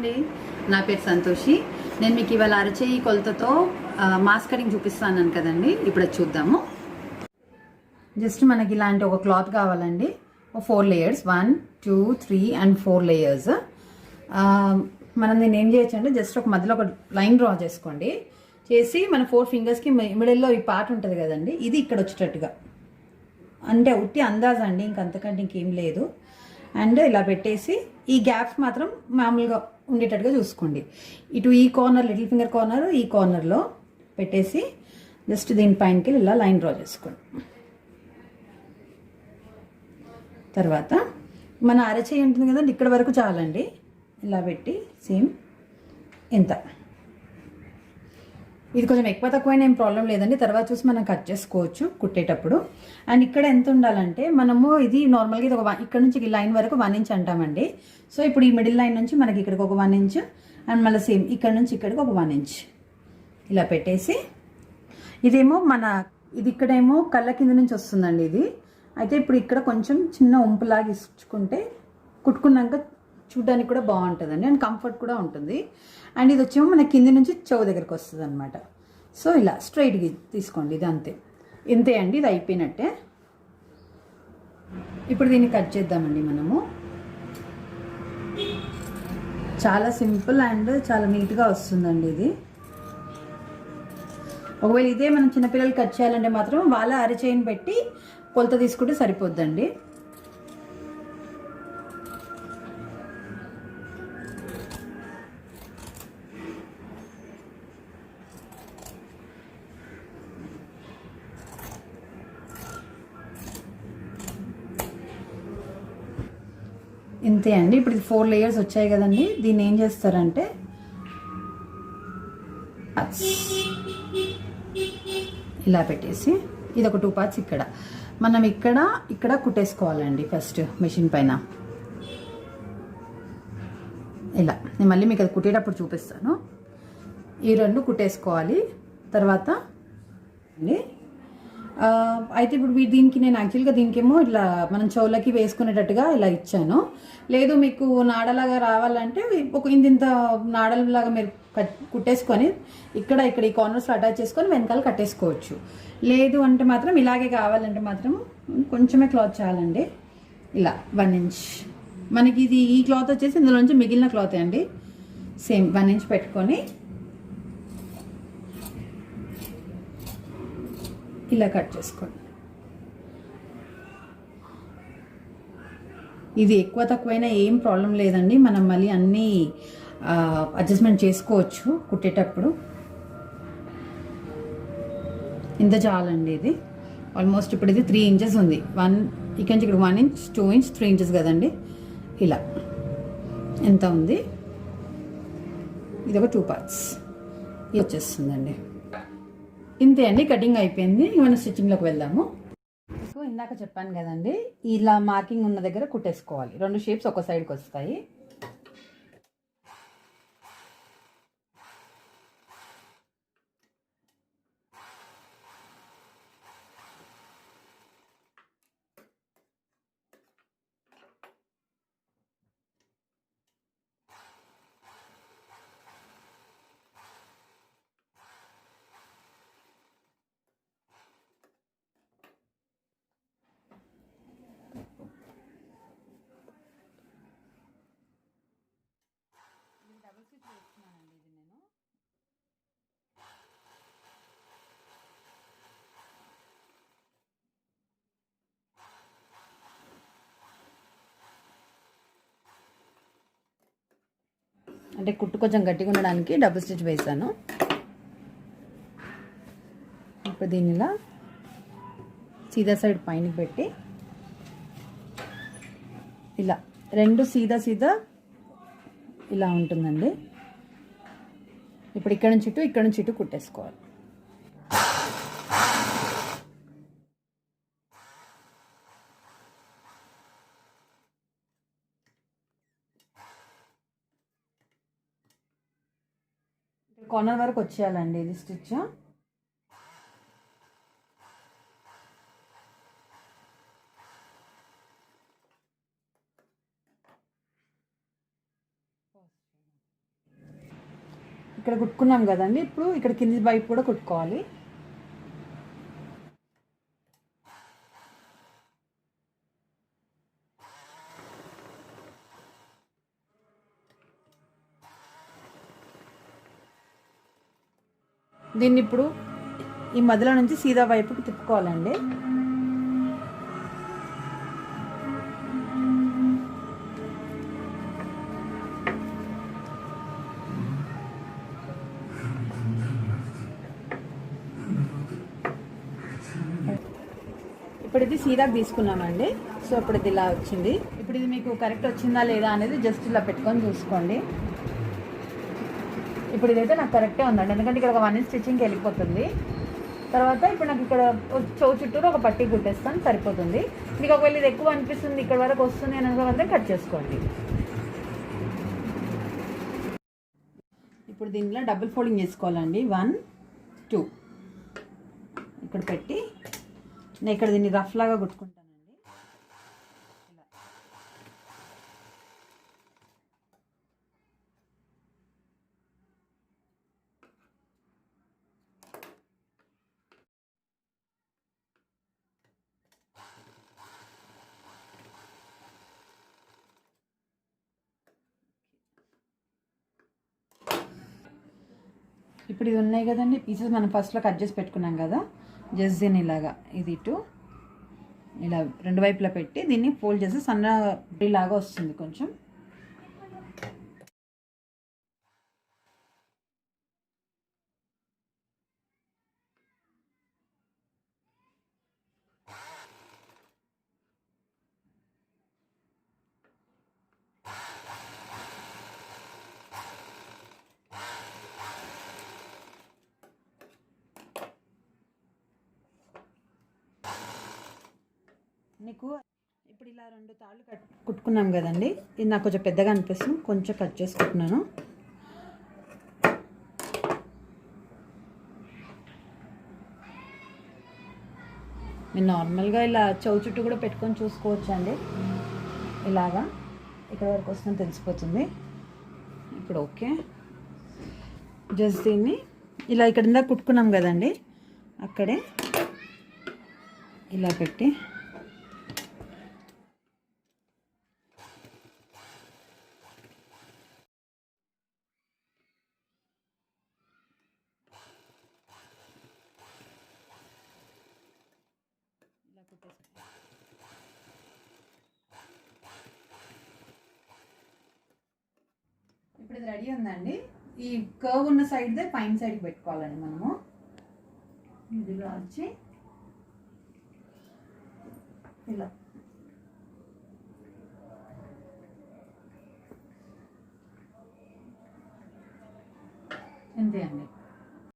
అండి, నా పేరు సంతోషి. నేను మీకు ఇవాళ అరచేయి కొలతతో మాస్క్ కటింగ్ చూపిస్తాను కదండి. ఇప్పుడు అది చూద్దాము. జస్ట్ మనకి ఇలాంటి ఒక క్లాత్ కావాలండి. 4 లేయర్స్, 1 2 3 అండ్ 4 లేయర్స్. మనం దీన్ని ఏం చేయొచ్చు అంటే జస్ట్ ఒక మధ్యలో ఒక లైన్ డ్రా చేసుకోండి. చేసి మన 4 ఫింగర్స్కి మిడిల్లో ఈ పార్ట్ ఉంటుంది కదండి, ఇది ఇక్కడ వచ్చేటట్టుగా, అంటే ఉట్టి అందాజ అండి, ఇంకంతకంటే ఇంకేం లేదు. అండ్ ఇలా పెట్టేసి ఈ గ్యాప్స్ మాత్రం మామూలుగా ఉండేటట్టుగా చూసుకోండి. ఇటు ఈ కార్నర్, లిటిల్ ఫింగర్ కార్నర్, ఈ కార్నర్లో పెట్టేసి జస్ట్ దీనిపైనకి ఇలా లైన్ డ్రా చేసుకోండి. తర్వాత మన అరచేయి ఉంటుంది కదండి, ఇక్కడ వరకు చాలండి. ఇలా పెట్టి సేమ్ ఇంత, ఇది కొంచెం ఎక్కువ తక్కువైనా ఏం ప్రాబ్లం లేదండి, తర్వాత చూసి మనం కట్ చేసుకోవచ్చు కుట్టేటప్పుడు. అండ్ ఇక్కడ ఎంత ఉండాలంటే మనము ఇది నార్మల్గా ఇది ఇక్కడ నుంచి ఈ లైన్ వరకు 1 ఇంచ్ అంటామండి. సో ఇప్పుడు ఈ మిడిల్ లైన్ నుంచి మనకి ఇక్కడికి ఒక 1 ఇంచ్, అండ్ మళ్ళీ సేమ్ ఇక్కడ నుంచి ఇక్కడికి ఒక 1 ఇంచ్ ఇలా పెట్టేసి, ఇదేమో ఇది ఇక్కడేమో కళ్ళ కింద నుంచి వస్తుందండి ఇది. అయితే ఇప్పుడు ఇక్కడ కొంచెం చిన్న ఉంపులాగా ఇచ్చుకుంటే కుట్టుకున్నాక చూడడానికి కూడా బాగుంటుందండి, అండ్ కంఫర్ట్ కూడా ఉంటుంది. అండ్ ఇది వచ్చేమో మన కింది నుంచి చెవు దగ్గరకు వస్తుంది అనమాట. సో ఇలా స్ట్రైట్గా తీసుకోండి, ఇది అంతే, ఇంతే అండి, ఇది అయిపోయినట్టే. ఇప్పుడు దీన్ని కట్ చేద్దామండి మనము. చాలా సింపుల్ అండ్ చాలా నీట్గా వస్తుందండి ఇది. ఒకవేళ ఇదే మనం చిన్నపిల్లలు కట్ చేయాలంటే మాత్రం వాళ్ళ అరచేయిని పెట్టి కొలత తీసుకుంటే సరిపోద్దండి. ఇంతే అండి. ఇప్పుడు ఇది 4 లేయర్స్ వచ్చాయి కదండి, దీన్ని ఏం చేస్తారంటే ఇలా పెట్టేసి, ఇది ఒక 2 పార్ట్స్ ఇక్కడ మనం ఇక్కడ కుట్టేసుకోవాలండి. ఫస్ట్ మెషిన్ పైన ఇలా, నేను మళ్ళీ మీకు అది కుట్టేటప్పుడు చూపిస్తాను. ఈ 2 కుట్టేసుకోవాలి. తర్వాత అయితే ఇప్పుడు దీనికి నేను యాక్చువల్గా దీనికేమో ఇట్లా మనం చెవులకి వేసుకునేటట్టుగా ఇలా ఇచ్చాను. లేదు మీకు నాడలాగా రావాలంటే ఒక ఇంత నాడలాగా మీరు కుట్టేసుకొని ఇక్కడ ఈ కార్నర్స్లో అటాచ్ చేసుకొని వెనకాల కట్టేసుకోవచ్చు. లేదు అంటే మాత్రం ఇలాగే కావాలంటే మాత్రం కొంచెమే క్లాత్ చాలండి. ఇలా 1 ఇంచ్ మనకి ఇది, ఈ క్లాత్ వచ్చేసి ఇందులోంచి మిగిలిన క్లాత్ అండి. సేమ్ 1 ఇంచ్ పెట్టుకొని ఇలా కట్ చేసుకోండి. ఇది ఎక్కువ తక్కువైనా ఏం ప్రాబ్లం లేదండి, మనం మళ్ళీ అన్నీ అడ్జస్ట్మెంట్ చేసుకోవచ్చు కుట్టేటప్పుడు. ఇంత చాలండి ఇది ఆల్మోస్ట్. ఇప్పుడు ఇది 3 ఇంచెస్ ఉంది. ఇక్కడ నుంచి ఇక్కడ 1 ఇంచ్, 2 ఇంచ్, 3 ఇంచెస్ కదండి. ఇలా ఎంత ఉంది, ఇది ఒక 2 పార్ట్స్ ఇది వచ్చేస్తుందండి. ఇంతే అండి, కటింగ్ అయిపోయింది. మనం స్టిచ్చింగ్లోకి వెళ్దాము. ఇందాక చెప్పాను కదండి, ఇలా మార్కింగ్ ఉన్న దగ్గర కుట్టేసుకోవాలి. 2 షేప్స్ ఒక సైడ్కి వస్తాయి. డబుల్ స్టిచ్ వేస్తున్నానండి ఇది నేను. అంటే కుట్టు కొంచెం గట్టిగా ఉండడానికి డబుల్ స్టిచ్ వేసాను. ఇప్పుడు దీన్ని ఇలా సీదా సైడ్ పైన పెట్టి ఇలా 2 సీదా ఇలా ఉంటుందండి. ఇప్పుడు ఇక్కడ నుంచి ఇటు కుట్టేసుకోవాలి. కార్నర్ వరకు వచ్చేయాలండి ఇది స్టిచ్. ఇక్కడ కుట్టుకున్నాం కదండి, ఇప్పుడు ఇక్కడ కింది వైపు కూడా కుట్టుకోవాలి. దీన్ని ఇప్పుడు ఈ మధ్యలో నుంచి సీదా వైపుకి తిప్పుకోవాలండి. ఇప్పుడు ఇది సీదాకి తీసుకున్నామండి. సో ఇప్పుడు ఇది ఇలా వచ్చింది. ఇప్పుడు ఇది మీకు కరెక్ట్ వచ్చిందా లేదా అనేది జస్ట్ ఇలా పెట్టుకొని చూసుకోండి. ఇప్పుడు ఇదైతే నాకు కరెక్టే ఉందండి, ఎందుకంటే ఇక్కడ ఒక 1 ఇంచ్ స్టిచ్చింగ్కి వెళ్ళిపోతుంది. తర్వాత ఇప్పుడు నాకు ఇక్కడ చెవు చుట్టూరు ఒక పట్టీ కుట్టేస్తాను, సరిపోతుంది. మీకు ఒకవేళ ఇది ఎక్కువ అనిపిస్తుంది, ఇక్కడ వరకు వస్తుంది అని అనుకుంటే కట్ చేసుకోండి. ఇప్పుడు దీనిలో డబుల్ ఫోల్డింగ్ చేసుకోవాలండి. 1 2 ఇక్కడ పెట్టి నేను ఇక్కడ దీన్ని రఫ్ లాగా కుట్టుకుంటానండి. ఇలా ఇప్పుడు ఇది ఉన్నాయి కదండి పీసెస్, మనం ఫస్ట్లో కట్ చేసి పెట్టుకున్నాం కదా, జస్ట్ దీన్ని ఇలాగా ఇది ఇటు ఇలా 2 వైపులా పెట్టి దీన్ని ఫోల్డ్ చేసి సన్న లాగా వస్తుంది కొంచెం. నీకు ఇప్పుడు ఇలా 2 తాళ్ళు కుట్టుకున్నాం కదండి, ఇది నాకు కొంచెం పెద్దగా అనిపిస్తుంది, కొంచెం కట్ చేసుకుంటున్నాను. మీరు నార్మల్గా ఇలా చెవు చుట్టూ కూడా పెట్టుకొని చూసుకోవచ్చు అండి. ఇలాగా ఇక్కడ వరకు వస్తుందని తెలిసిపోతుంది. ఇప్పుడు ఓకే, జస్ట్ దీన్ని ఇలా ఇక్కడ ఇందాక కుట్టుకున్నాం కదండి, అక్కడే ఇలా పెట్టి ఇలా కుట్టేసుకోండి. ఇప్పుడు ఇది రెడీ ఉందండి. ఈ కర్వ్ ఉన్న సైడ్దే పైన సైడ్కి పెట్టుకోవాలండి మనము. ఇదిలో వచ్చి ఇలా అంతే అండి.